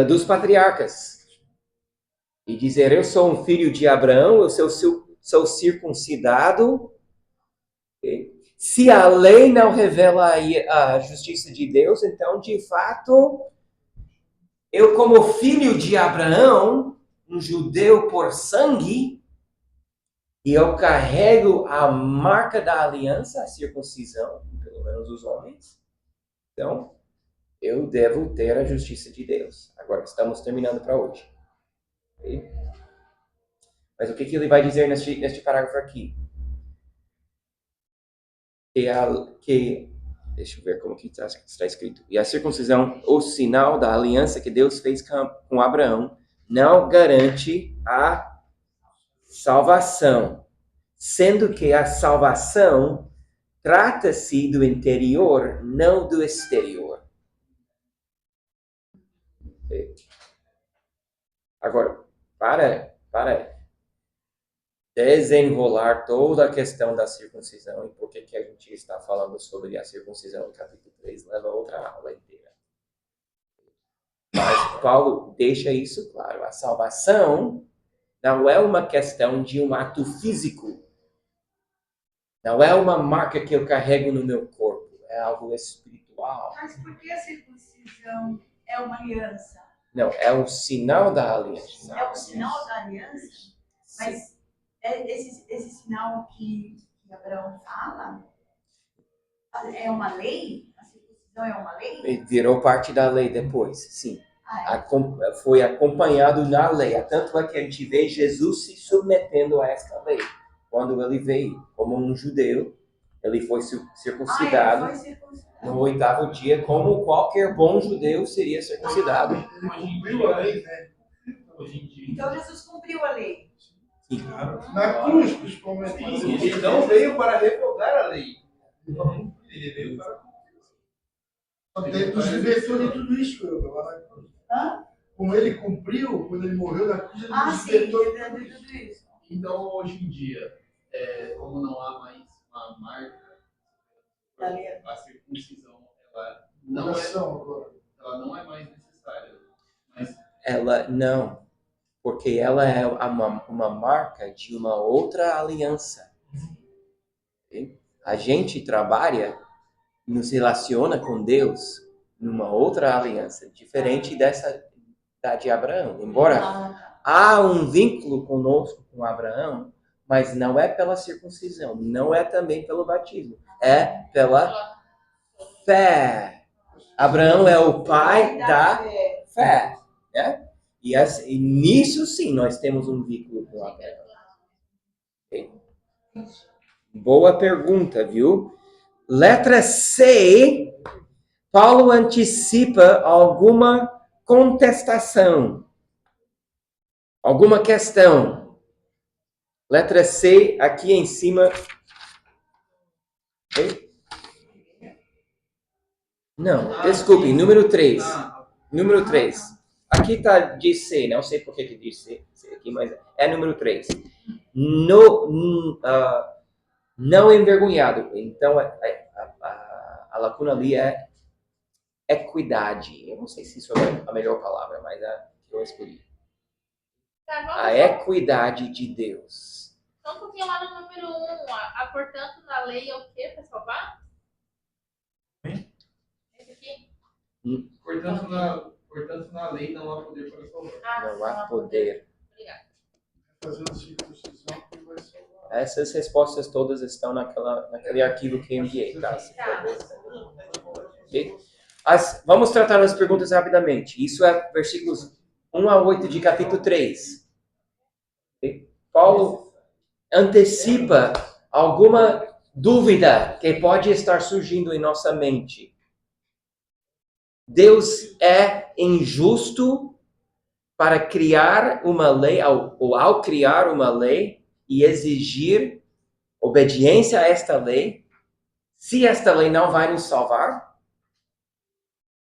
dos patriarcas. E dizer, eu sou um filho de Abraão, eu sou circuncidado. Okay? Se a lei não revela a justiça de Deus, então, de fato, eu como filho de Abraão, um judeu por sangue, e eu carrego a marca da aliança, a circuncisão, pelo menos os homens. Então, eu devo ter a justiça de Deus. Agora, estamos terminando para hoje. Okay? Mas o que ele vai dizer neste parágrafo aqui? Deixa eu ver como que está escrito. E a circuncisão, o sinal da aliança que Deus fez com Abraão, não garante a salvação, sendo que a salvação trata-se do interior, não do exterior. Agora, para desenrolar toda a questão da circuncisão e por que a gente está falando sobre a circuncisão no capítulo 3, leva outra aula inteira. Mas Paulo deixa isso claro. A salvação não é uma questão de um ato físico. Não é uma marca que eu carrego no meu corpo. É algo espiritual. Mas por que a circuncisão é uma aliança? Não, é o sinal da aliança. É o sinal da aliança? Mas esse sinal que Abraão fala é uma lei? A circuncisão é uma lei? Virou parte da lei depois, sim. Foi acompanhado na lei. Tanto é que a gente vê Jesus se submetendo a esta lei. Quando ele veio como um judeu, ele foi circuncidado no 8º dia, como qualquer bom judeu seria circuncidado. Cumpriu a lei, né? Então Jesus cumpriu a lei. Sim. Na cruz, principalmente. Ele não veio para revogar a lei. Ele veio para cumprir. Ele nos libertou de tudo isso, lá na cruz. Como ele cumpriu, quando ele morreu na cruz, ele nos libertou de tudo isso. Então, hoje em dia, como não há mais uma marca, a circuncisão ela não é mais necessária. Mas... Ela não, porque ela é uma marca de uma outra aliança. Okay? A gente trabalha, nos relaciona com Deus numa outra aliança, diferente dessa da de Abraão. Embora há um vínculo conosco com Abraão, mas não é pela circuncisão, não é também pelo batismo, é pela fé. Abraão é o pai da fé, né? E nisso sim nós temos um vínculo com Abraão. Okay? Boa pergunta, viu? Letra C, Paulo antecipa alguma contestação, alguma questão. Letra C, aqui em cima. Okay? Não, desculpe, número 3. Número 3. Aqui está de C, não sei por que diz C aqui, mas é número 3. Não envergonhado. Então, a lacuna ali é equidade. Eu não sei se isso é a melhor palavra, mas é a que eu escolhi. A equidade de Deus. Então, um pouquinho lá no número 1, portanto, na lei é o quê para salvar? Esse aqui? Portanto, Portanto, na lei não há poder para salvar. Não há poder. Obrigada. Fazendo circuncisão que vai salvar. Essas respostas todas estão naquele arquivo que enviei, tá? Ok? Vamos tratar as perguntas rapidamente. Isso é versículos 1 a 8 de capítulo 3. Okay? Paulo antecipa alguma dúvida que pode estar surgindo em nossa mente. Deus é injusto para criar uma lei, ou ao criar uma lei e exigir obediência a esta lei, se esta lei não vai nos salvar?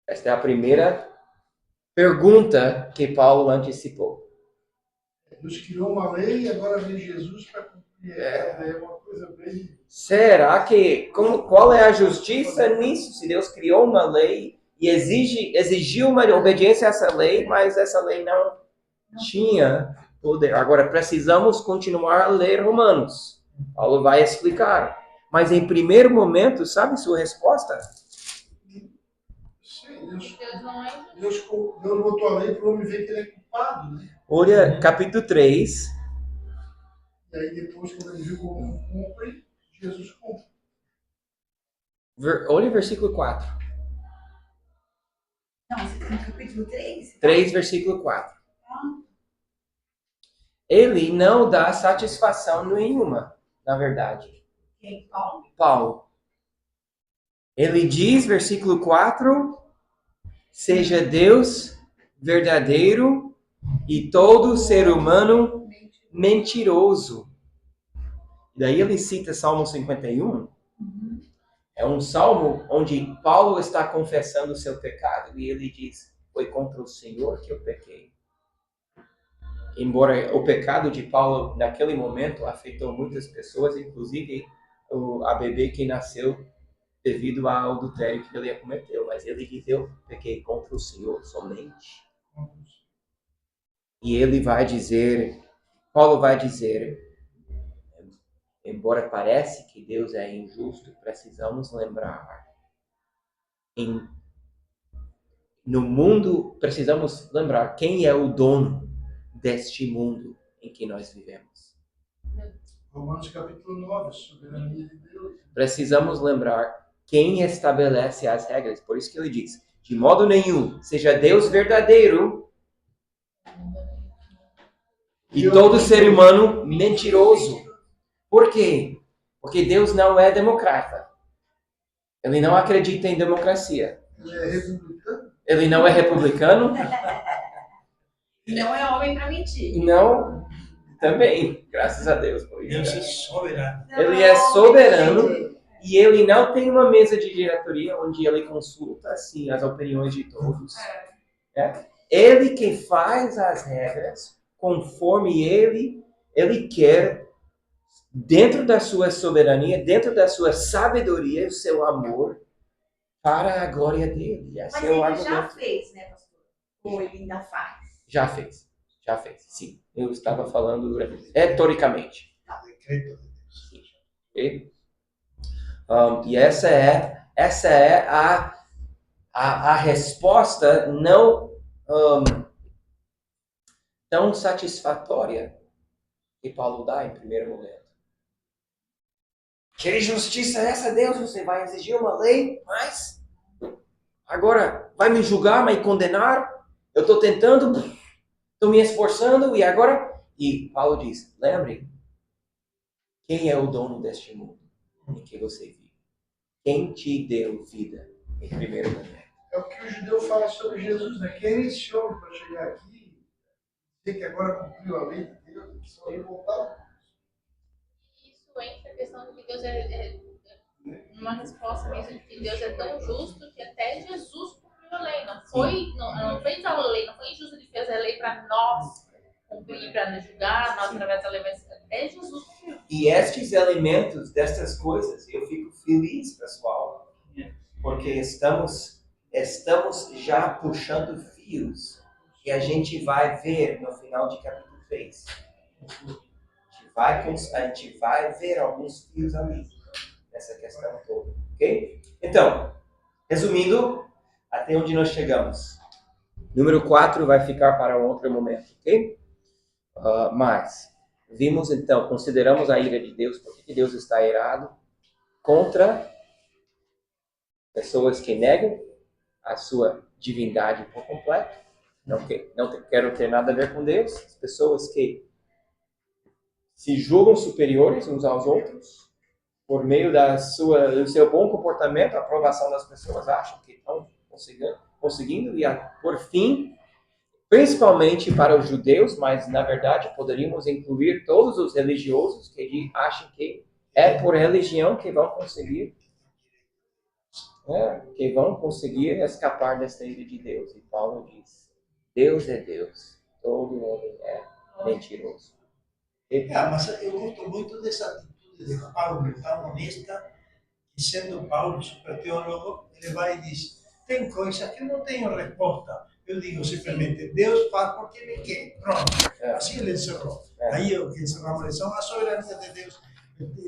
Esta é a primeira pergunta que Paulo antecipou. Deus criou uma lei e agora vem Jesus para cumprir ela. É uma coisa bem... Será que, qual é a justiça nisso? Se Deus criou uma lei e exigiu uma obediência a essa lei, mas essa lei não tinha poder. Agora, precisamos continuar a ler Romanos. Paulo vai explicar. Mas em primeiro momento, sabe sua resposta? Sim, Deus não é injusto. Deus botou a lei para o homem ver que ele é culpado, né? Olha, capítulo 3. E aí depois, quando ele viu como cumpre, Jesus cumpre. Olha o versículo 4. Não, no capítulo 3? 3, versículo 4. Ele não dá satisfação nenhuma, na verdade. Quem? Paulo. Paulo. Ele diz, versículo 4, seja Deus verdadeiro e todo ser humano mentiroso. Daí ele cita Salmo 51. É um salmo onde Paulo está confessando o seu pecado e ele diz, foi contra o Senhor que eu pequei. Embora o pecado de Paulo naquele momento afetou muitas pessoas, inclusive a bebê que nasceu devido ao adultério que ele cometeu. Mas ele diz, eu pequei contra o Senhor somente. E ele vai dizer, Paulo vai dizer, embora pareça que Deus é injusto, precisamos lembrar. No mundo, precisamos lembrar quem é o dono deste mundo em que nós vivemos. Romanos capítulo 9, soberania de Deus. Precisamos lembrar quem estabelece as regras. Por isso que ele diz, de modo nenhum, seja Deus verdadeiro e todo ser humano mentiroso. Por quê? Porque Deus não é democrata. Ele não acredita em democracia. Ele é republicano. Ele não é republicano. E não é homem para mentir. Não, também, graças a Deus por isso. Deus é soberano. Ele é soberano e ele não tem uma mesa de diretoria onde ele consulta assim, as opiniões de todos. É? Ele que faz as regras conforme ele quer, dentro da sua soberania, dentro da sua sabedoria e o seu amor para a glória dele. Esse Mas é o ele já argumento. fez, né, pastor? Ou ele ainda faz? Já fez, sim. Eu estava falando retoricamente. Decreto de Deus. Okay? E essa é a resposta não tão satisfatória que Paulo dá em primeiro momento. Que justiça é essa, Deus? Você vai exigir uma lei, mas agora vai me julgar, vai me condenar? Eu estou tentando, estou me esforçando e agora... E Paulo diz, lembre, quem é o dono deste mundo em que você vive? Quem te deu vida em primeiro momento? É o que o judeu fala sobre Jesus, né? Quem é esse homem para chegar aqui e dizer que agora cumpriu a lei de Deus, que só ele voltava? Isso entra a questão de que Deus é uma resposta mesmo de que Deus é tão justo que até Jesus cumpriu a lei. Não fez a lei, não foi injusto de fazer a lei para nós cumprir, para nos julgar, nós através da lei, mas até Jesus cumpriu. E estes elementos, destas coisas, eu fico feliz, pessoal, porque estamos já puxando fios que a gente vai ver no final de capítulo 3. A gente vai ver alguns fios ali, nessa questão toda, ok? Então, resumindo, até onde nós chegamos? Número 4 vai ficar para um outro momento, ok? Mas, vimos então, consideramos a ira de Deus, por que Deus está irado contra pessoas que negam a sua divindade por completo, não quero ter nada a ver com Deus, as pessoas que se julgam superiores uns aos outros, por meio do seu bom comportamento, a aprovação das pessoas, acham que estão conseguindo, e por fim, principalmente para os judeus, mas na verdade poderíamos incluir todos os religiosos que acham que é por religião que vão conseguir escapar desta ira de Deus. E Paulo diz, Deus é Deus, todo homem é mentiroso. Mas eu gosto muito dessa atitude de Paulo, tão honesta, e sendo Paulo super teólogo, ele vai e diz, tem coisas que eu não tenho resposta. Eu digo simplesmente, Deus faz porque Ele quer. Pronto. Assim ele encerrou. Aí o que encerramos a lição, a soberania de Deus.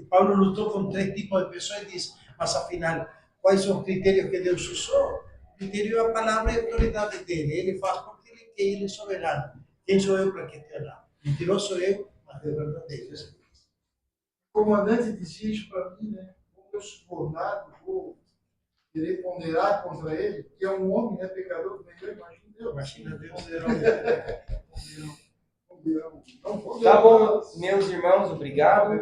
Paulo lutou com 3 tipos de pessoas e diz, mas afinal, quais são os critérios que Deus usou? O critério é a palavra e a autoridade dele. Ele faz porque Ele quer, Ele é soberano. Quem sou eu para questionar? Mentiroso sou eu, mas é verdadeiro. O comandante disse isso para mim, né? Vou eu subornado, vou querer ponderar contra ele, que é um homem, né, pecador, como eu imagino Deus. Imagina Deus Tá bom, meus irmãos, obrigado.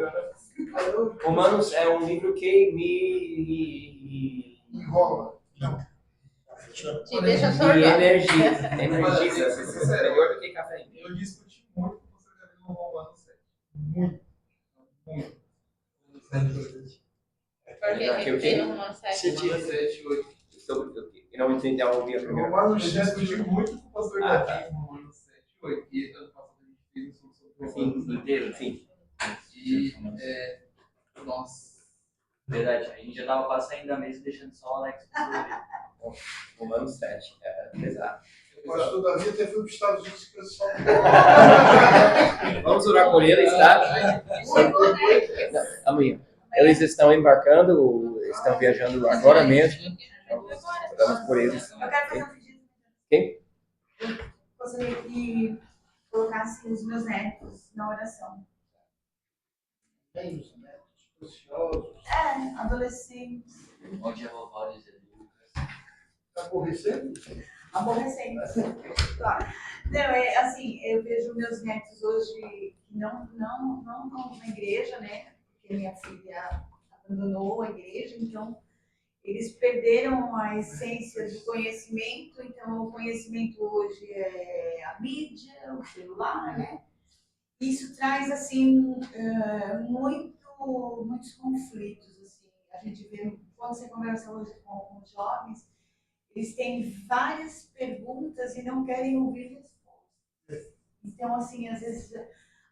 Romanos é um livro que me enrola. Não. Te deixa me sorrindo. energiza melhor do que café. Eu discuti muito com você no Romano 7. Muito. Porque eu tenho no Romano 7. Romano 7, 8. Eu não entendi a ouvir a primeira. Romanos Eu discuti muito com o pastor tá. Davi no Romano 7, 8. E ano passado a gente fez um sobre o Romano Sim, inteiro, sim. E, nossa. Verdade, a gente já tava quase saindo da mesa e deixando só o Alex resolver. Romanos 7, pesado. O pastor Davi até foi para os Estados Unidos para se Vamos orar por eles, tá? Não, amanhã. Eles estão embarcando, estão viajando agora mesmo. Então, oramos por eles. Eu quero fazer um pedido. Quem? Eu gostaria que colocasse os meus netos na oração. Os netos preciosos. Adolescentes. Onde a vovó diz Aborrecendo? Aborrecentes. Claro. Não, assim, eu vejo meus netos hoje que não estão na igreja, né? Porque minha filha abandonou a igreja, então eles perderam a essência do conhecimento. Então, o conhecimento hoje é a mídia, o celular, né? Isso traz, assim, muitos conflitos, assim. A gente vê, quando você conversa hoje com os jovens, eles têm várias perguntas e não querem ouvir respostas. Então, assim, às vezes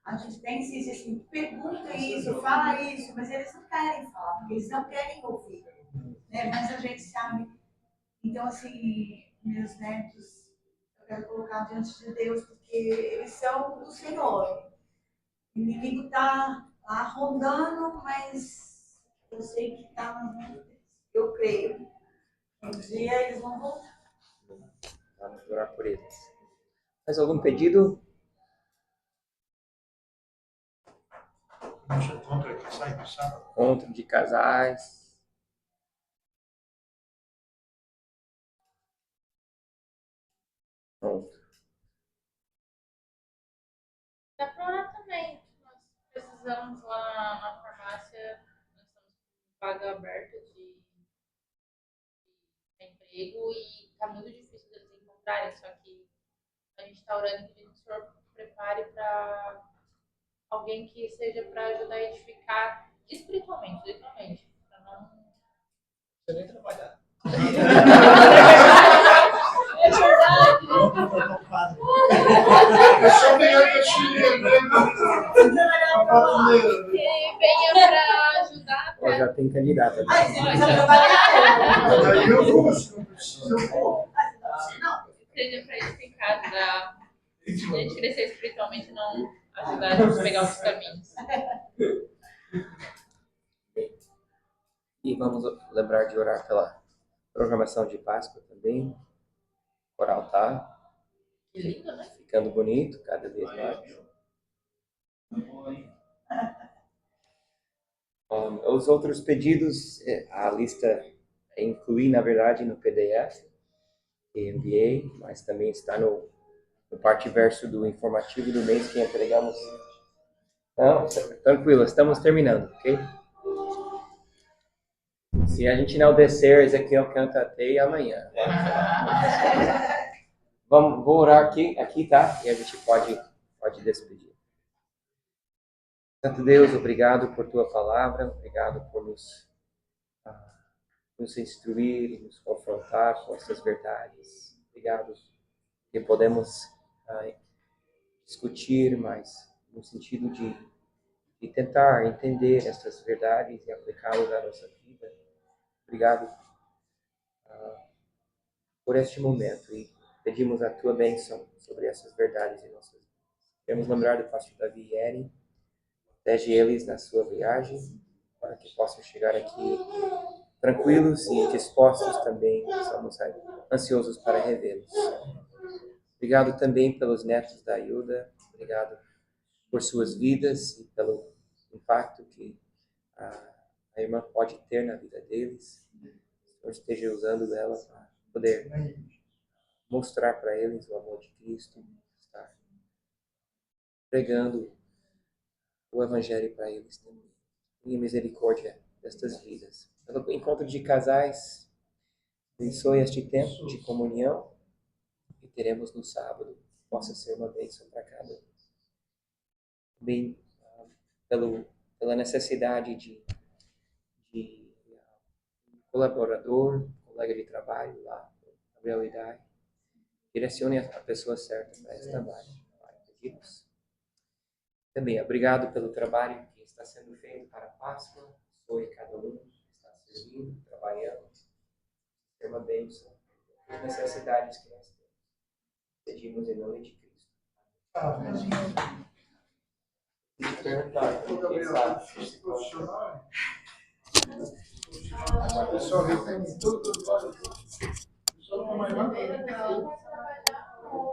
a gente tem que dizer assim, pergunta isso, fala isso, mas eles não querem falar, porque eles não querem ouvir, né? Mas a gente sabe. Então, assim, meus netos, eu quero colocar diante de Deus, porque eles são do Senhor. O inimigo está lá rondando, mas eu sei que está nas mãos deles. Eu creio. Um dia eles vão voltar. Vamos orar por eles. Mais algum pedido? Vamos contra que sai do sábado. Encontro de casais. Pronto. Dá pra orar também. Nós precisamos lá na farmácia, nós estamos com vaga aberta de emprego e tá muito difícil deles encontrarem, só que a gente tá orando e pedindo que o Senhor prepare para alguém que seja para ajudar a edificar espiritualmente, literalmente. Pra não... Você nem trabalhar. É verdade. É só pegar a caixinha, Que venha para ajudar. Ou já tem candidato. Aí eu vou, se não precisa, eu vou. Seja para edificar, para a gente crescer espiritualmente, não ajudar a gente a pegar os caminhos. E vamos lembrar de orar pela programação de Páscoa também. Orar, tá? Que lindo, né? ficando bonito cada vez mais. Os outros pedidos, a lista incluí, na verdade, no PDF que enviei, mas também está no parte verso do informativo do mês que entregamos. Não, tranquilo, estamos terminando, ok? Se a gente não descer, Ezequiel canta até amanhã. Vou orar aqui, tá? E a gente pode despedir. Santo Deus, obrigado por tua palavra, obrigado por nos instruir e nos confrontar com essas verdades. Obrigado que podemos discutir, mas no sentido de tentar entender essas verdades e aplicá-las à nossa vida. Obrigado por este momento e pedimos a tua bênção sobre essas verdades em nossas vidas. Queremos lembrar do pastor Davi e Eri, protege eles na sua viagem, para que possam chegar aqui tranquilos e dispostos também. Estamos ansiosos para revê-los. Obrigado também pelos netos da Ilda, obrigado por suas vidas e pelo impacto que a irmã pode ter na vida deles. O Senhor esteja usando ela para poder mostrar para eles o amor de Cristo, estar pregando o Evangelho para eles também. Tenha misericórdia destas vidas. Pelo encontro de casais, abençoe este tempo de comunhão que teremos no sábado. Possa ser uma bênção para cada um. Também pela necessidade de colaborador, colega de trabalho lá, Gabriel Idai. Direcione a pessoa certa para esse trabalho. Pedimos. Também, obrigado pelo trabalho que está sendo feito para a Páscoa. Abençoe cada um que está servindo, trabalhando. Ser uma bênção. As necessidades que nós temos. Pedimos em nome de Cristo. Amém. Perguntar, quem sabe? Profissional. A pessoa vem tudo. Só não vai mais.